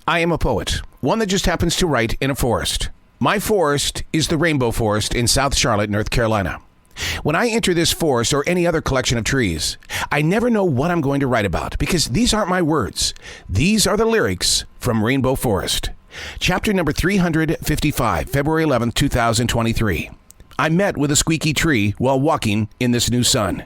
I am a poet, one that just happens to write in a forest. My forest is the Rainbow Forest in South Charlotte, North Carolina. When I enter this forest or any other collection of trees, I never know what I'm going to write about because these aren't my words. These are the lyrics from Rainbow Forest. Chapter number 355, February 11th, 2023. I met with a squeaky tree while walking in this new sun.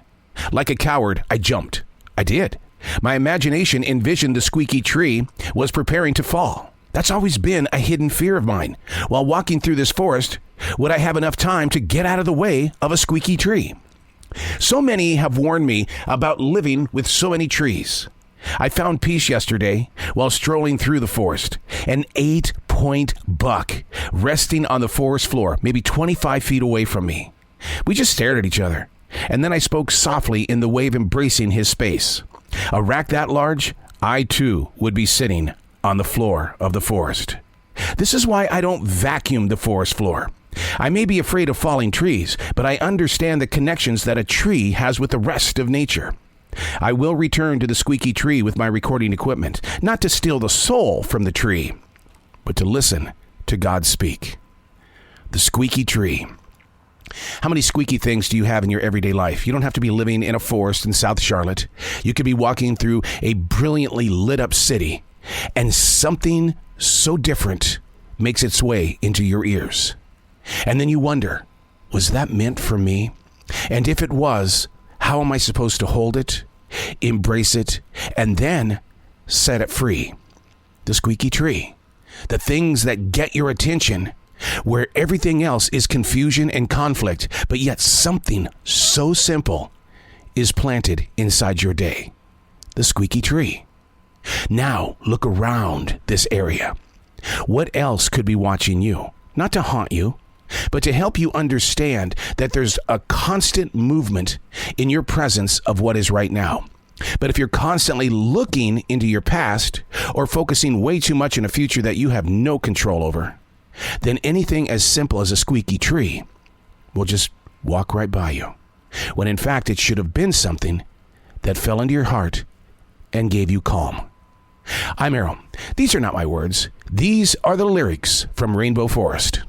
Like a coward, I jumped. I did. My imagination envisioned the squeaky tree was preparing to fall. That's always been a hidden fear of mine. While walking through this forest, would I have enough time to get out of the way of a squeaky tree? So many have warned me about living with so many trees. I found peace yesterday while strolling through the forest. An 8-point buck resting on the forest floor, maybe 25 feet away from me. We just stared at each other, and then I spoke softly in the way of embracing his space. A rack that large, I too would be sitting on the floor of the forest. This is why I don't vacuum the forest floor. I may be afraid of falling trees, but I understand the connections that a tree has with the rest of nature. I will return to the squeaky tree with my recording equipment, not to steal the soul from the tree, but to listen to God speak. The squeaky tree. How many squeaky things do you have in your everyday life? You don't have to be living in a forest in South Charlotte. You could be walking through a brilliantly lit up city, and something so different makes its way into your ears. And then you wonder, was that meant for me? And if it was, how am I supposed to hold it, embrace it, and then set it free? The squeaky tree. The things that get your attention, where everything else is confusion and conflict, but yet something so simple is planted inside your day. The squeaky tree. Now look around this area. What else could be watching you? Not to haunt you, but to help you understand that there's a constant movement in your presence of what is right now. But if you're constantly looking into your past or focusing way too much in a future that you have no control over, then anything as simple as a squeaky tree will just walk right by you, when in fact it should have been something that fell into your heart and gave you calm. I'm Errol. These are not my words. These are the lyrics from Rainbow Forest.